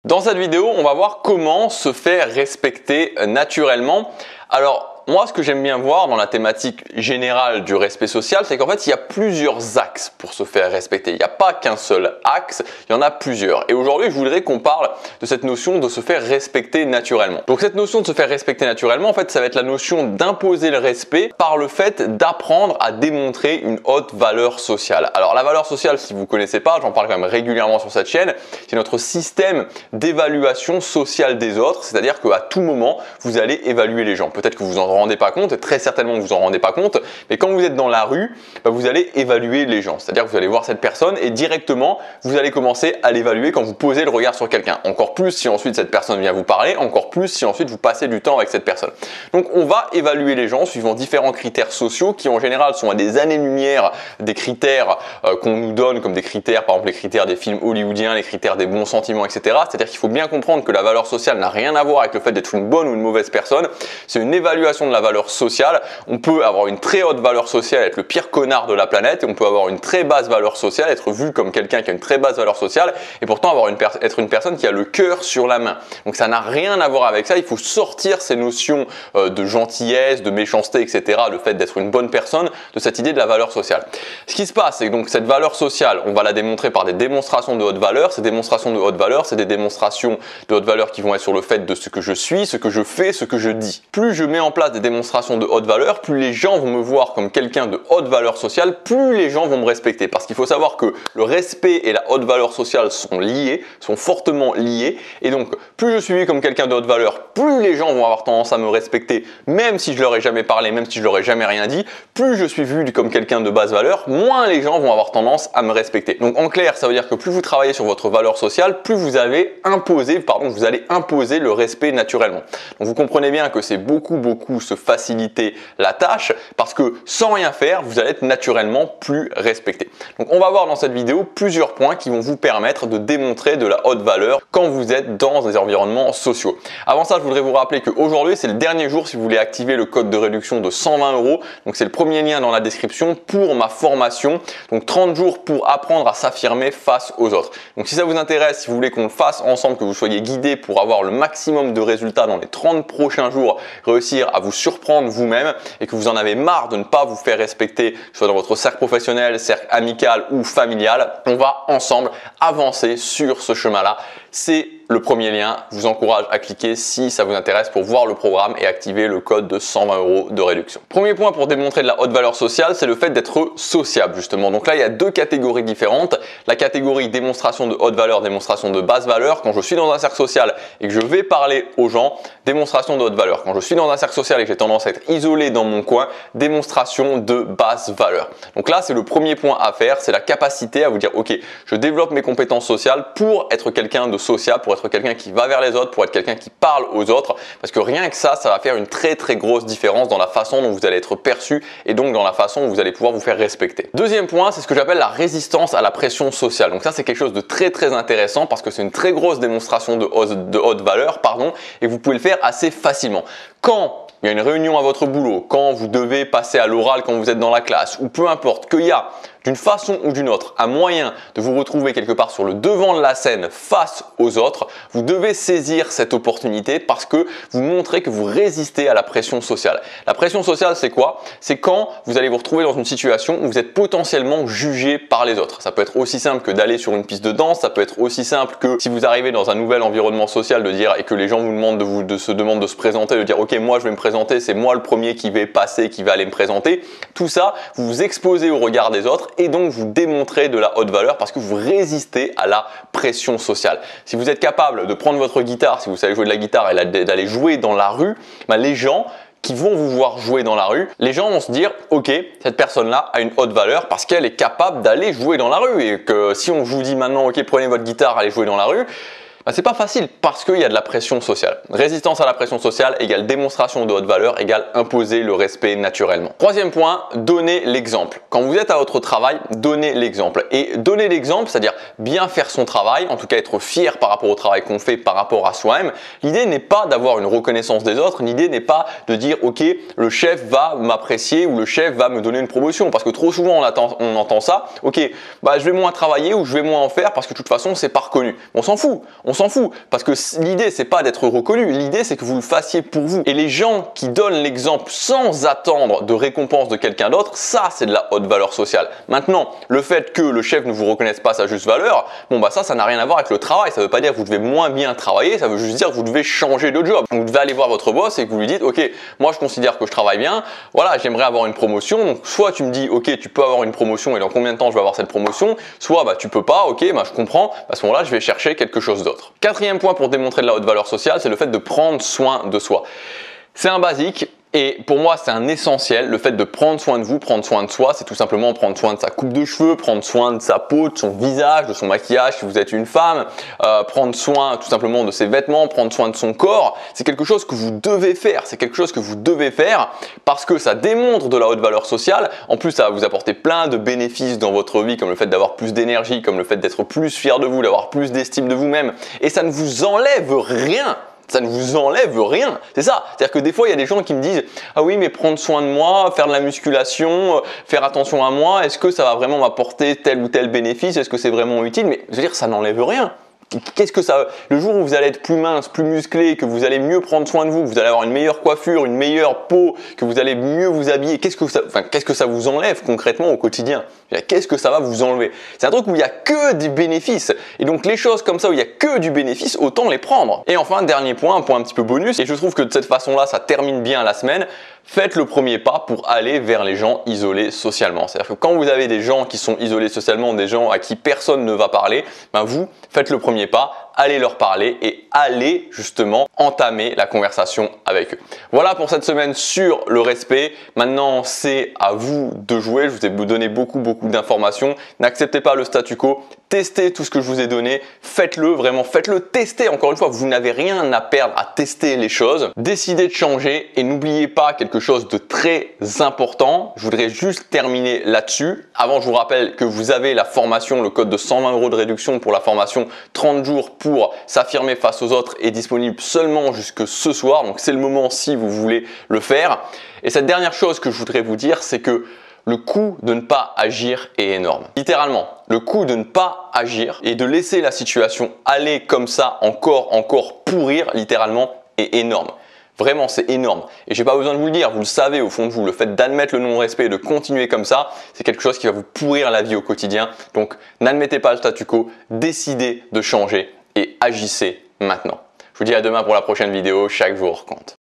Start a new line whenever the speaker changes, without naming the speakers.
Dans cette vidéo, on va voir comment se faire respecter naturellement. Alors, moi, ce que j'aime bien voir dans la thématique générale du respect social, c'est qu'en fait, il y a plusieurs axes pour se faire respecter. Il n'y a pas qu'un seul axe, il y en a plusieurs. Et aujourd'hui, je voudrais qu'on parle de cette notion de se faire respecter naturellement. Donc, cette notion de se faire respecter naturellement, en fait, ça va être la notion d'imposer le respect par le fait d'apprendre à démontrer une haute valeur sociale. Alors, la valeur sociale, si vous ne connaissez pas, j'en parle quand même régulièrement sur cette chaîne, c'est notre système d'évaluation sociale des autres, c'est-à-dire qu'à tout moment, vous allez évaluer les gens. Peut-être que vous en rendez pas compte, et très certainement vous en rendez pas compte, mais quand vous êtes dans la rue, vous allez évaluer les gens. C'est-à-dire que vous allez voir cette personne et directement, vous allez commencer à l'évaluer quand vous posez le regard sur quelqu'un. Encore plus si ensuite cette personne vient vous parler, encore plus si ensuite vous passez du temps avec cette personne. Donc on va évaluer les gens suivant différents critères sociaux qui en général sont à des années-lumière des critères qu'on nous donne comme des critères, par exemple les critères des films hollywoodiens, les critères des bons sentiments, etc. C'est-à-dire qu'il faut bien comprendre que la valeur sociale n'a rien à voir avec le fait d'être une bonne ou une mauvaise personne. C'est une évaluation de la valeur sociale. On peut avoir une très haute valeur sociale, être le pire connard de la planète, et on peut avoir une très basse valeur sociale, être vu comme quelqu'un qui a une très basse valeur sociale, et pourtant être une personne qui a le cœur sur la main. Donc ça n'a rien à voir avec ça. Il faut sortir ces notions de gentillesse, de méchanceté, etc., le fait d'être une bonne personne, de cette idée de la valeur sociale. Ce qui se passe, c'est que donc cette valeur sociale, on va la démontrer par des démonstrations de haute valeur. Ces démonstrations de haute valeur, c'est des démonstrations de haute valeur qui vont être sur le fait de ce que je suis, ce que je fais, ce que je dis. Plus je mets en place des démonstrations de haute valeur, plus les gens vont me voir comme quelqu'un de haute valeur sociale, plus les gens vont me respecter. Parce qu'il faut savoir que le respect et la haute valeur sociale sont liés, sont fortement liés. Et donc, plus je suis vu comme quelqu'un de haute valeur, plus les gens vont avoir tendance à me respecter, même si je leur ai jamais parlé, même si je leur ai jamais rien dit. Plus je suis vu comme quelqu'un de basse valeur, moins les gens vont avoir tendance à me respecter. Donc en clair, ça veut dire que plus vous travaillez sur votre valeur sociale, plus vous allez imposer le respect naturellement. Donc vous comprenez bien que c'est beaucoup se faciliter la tâche parce que sans rien faire, vous allez être naturellement plus respecté. Donc on va voir dans cette vidéo plusieurs points qui vont vous permettre de démontrer de la haute valeur quand vous êtes dans des environnements sociaux. Avant ça, je voudrais vous rappeler qu'aujourd'hui, c'est le dernier jour si vous voulez activer le code de réduction de 120 €. Donc c'est le premier lien dans la description pour ma formation. Donc 30 jours pour apprendre à s'affirmer face aux autres. Donc si ça vous intéresse, si vous voulez qu'on le fasse ensemble, que vous soyez guidés pour avoir le maximum de résultats dans les 30 prochains jours, réussir à vous surprendre vous-même et que vous en avez marre de ne pas vous faire respecter, soit dans votre cercle professionnel, cercle amical ou familial, on va ensemble avancer sur ce chemin-là. C'est le premier lien, je vous encourage à cliquer si ça vous intéresse pour voir le programme et activer le code de 120 € de réduction. Premier point pour démontrer de la haute valeur sociale, c'est le fait d'être sociable justement. Donc là, il y a deux catégories différentes. La catégorie démonstration de haute valeur, démonstration de basse valeur. Quand je suis dans un cercle social et que je vais parler aux gens, démonstration de haute valeur. Quand je suis dans un cercle social et que j'ai tendance à être isolé dans mon coin, démonstration de basse valeur. Donc là, c'est le premier point à faire, c'est la capacité à vous dire, ok, je développe mes compétences sociales pour être quelqu'un de sociable, pour être quelqu'un qui va vers les autres, pour être quelqu'un qui parle aux autres, parce que rien que ça va faire une très grosse différence dans la façon dont vous allez être perçu et donc dans la façon où vous allez pouvoir vous faire respecter. Deuxième point, c'est ce que j'appelle la résistance à la pression sociale. Donc ça, c'est quelque chose de très intéressant parce que c'est une très grosse démonstration de haute valeur, et vous pouvez le faire assez facilement. Quand il y a une réunion à votre boulot, quand vous devez passer à l'oral quand vous êtes dans la classe, ou peu importe, qu'il y a d'une façon ou d'une autre un moyen de vous retrouver quelque part sur le devant de la scène face aux autres, vous devez saisir cette opportunité parce que vous montrez que vous résistez à la pression sociale. La pression sociale, c'est quoi? C'est quand vous allez vous retrouver dans une situation où vous êtes potentiellement jugé par les autres. Ça peut être aussi simple que d'aller sur une piste de danse, ça peut être aussi simple que si vous arrivez dans un nouvel environnement social de dire et que les gens vous demandent de se présenter, de dire ok, moi je vais me présenter, c'est moi le premier qui vais passer, qui va aller me présenter. Tout ça, vous vous exposez au regard des autres et donc vous démontrez de la haute valeur parce que vous résistez à la pression sociale. Si vous êtes capable de prendre votre guitare, si vous savez jouer de la guitare et d'aller jouer dans la rue, les gens qui vont vous voir jouer dans la rue, les gens vont se dire ok, cette personne-là a une haute valeur parce qu'elle est capable d'aller jouer dans la rue et que si on vous dit maintenant ok, prenez votre guitare, allez jouer dans la rue, c'est pas facile parce qu'il y a de la pression sociale. Résistance à la pression sociale égale démonstration de haute valeur égale imposer le respect naturellement. Troisième point, donner l'exemple. Quand vous êtes à votre travail, donnez l'exemple. Et donner l'exemple, c'est-à-dire bien faire son travail, en tout cas être fier par rapport au travail qu'on fait par rapport à soi-même. L'idée n'est pas d'avoir une reconnaissance des autres, l'idée n'est pas de dire ok, le chef va m'apprécier ou le chef va me donner une promotion. Parce que trop souvent on entend ça, ok, je vais moins travailler ou je vais moins en faire parce que de toute façon c'est pas reconnu. On s'en fout. On s'en fout. Parce que l'idée, c'est pas d'être reconnu. L'idée, c'est que vous le fassiez pour vous. Et les gens qui donnent l'exemple sans attendre de récompense de quelqu'un d'autre, ça, c'est de la haute valeur sociale. Maintenant, le fait que le chef ne vous reconnaisse pas sa juste valeur, bon bah ça n'a rien à voir avec le travail. Ça veut pas dire que vous devez moins bien travailler, ça veut juste dire que vous devez changer de job. Vous devez aller voir votre boss et que vous lui dites, ok, moi je considère que je travaille bien, voilà, j'aimerais avoir une promotion. Donc soit tu me dis, ok, tu peux avoir une promotion et dans combien de temps je vais avoir cette promotion, soit bah tu peux pas, ok, bah je comprends, à ce moment-là je vais chercher quelque chose d'autre. Quatrième point pour démontrer de la haute valeur sociale, c'est le fait de prendre soin de soi. C'est un basique. Et pour moi, c'est un essentiel, le fait de prendre soin de vous, prendre soin de soi, c'est tout simplement prendre soin de sa coupe de cheveux, prendre soin de sa peau, de son visage, de son maquillage si vous êtes une femme, prendre soin tout simplement de ses vêtements, prendre soin de son corps. C'est quelque chose que vous devez faire, c'est quelque chose que vous devez faire parce que ça démontre de la haute valeur sociale. En plus, ça va vous apporter plein de bénéfices dans votre vie, comme le fait d'avoir plus d'énergie, comme le fait d'être plus fier de vous, d'avoir plus d'estime de vous-même. Et ça ne vous enlève rien. Ça ne vous enlève rien, c'est ça. C'est-à-dire que des fois, il y a des gens qui me disent « Ah oui, mais prendre soin de moi, faire de la musculation, faire attention à moi, est-ce que ça va vraiment m'apporter tel ou tel bénéfice? Est-ce que c'est vraiment utile ?» Mais je veux dire, ça n'enlève rien. Qu'est-ce que ça… Le jour où vous allez être plus mince, plus musclé, que vous allez mieux prendre soin de vous, que vous allez avoir une meilleure coiffure, une meilleure peau, que vous allez mieux vous habiller, qu'est-ce que ça vous enlève concrètement au quotidien? Qu'est-ce que ça va vous enlever? C'est un truc où il n'y a que du bénéfice. Et donc les choses comme ça où il n'y a que du bénéfice, autant les prendre. Et enfin, dernier point, un point un petit peu bonus, et je trouve que de cette façon-là, ça termine bien la semaine. Faites le premier pas pour aller vers les gens isolés socialement. C'est-à-dire que quand vous avez des gens qui sont isolés socialement, des gens à qui personne ne va parler, ben vous, faites le premier pas, allez leur parler et allez justement entamer la conversation avec eux. Voilà pour cette semaine sur le respect. Maintenant, c'est à vous de jouer. Je vous ai donné beaucoup d'informations. N'acceptez pas le statu quo. Testez tout ce que je vous ai donné. Faites-le, vraiment, faites-le. Testez. Encore une fois, vous n'avez rien à perdre à tester les choses. Décidez de changer et n'oubliez pas quelque chose de très important. Je voudrais juste terminer là-dessus. Avant, je vous rappelle que vous avez la formation, le code de 120 € de réduction pour la formation 30 jours pour s'affirmer face aux autres est disponible seulement jusque ce soir. Donc, c'est le moment si vous voulez le faire. Et cette dernière chose que je voudrais vous dire, c'est que le coût de ne pas agir est énorme. Littéralement, le coût de ne pas agir et de laisser la situation aller comme ça, encore pourrir, littéralement, est énorme. Vraiment, c'est énorme. Et j'ai pas besoin de vous le dire, vous le savez au fond de vous. Le fait d'admettre le non-respect et de continuer comme ça, c'est quelque chose qui va vous pourrir la vie au quotidien. Donc, n'admettez pas le statu quo, décidez de changer et agissez maintenant. Je vous dis à demain pour la prochaine vidéo. Chaque jour compte.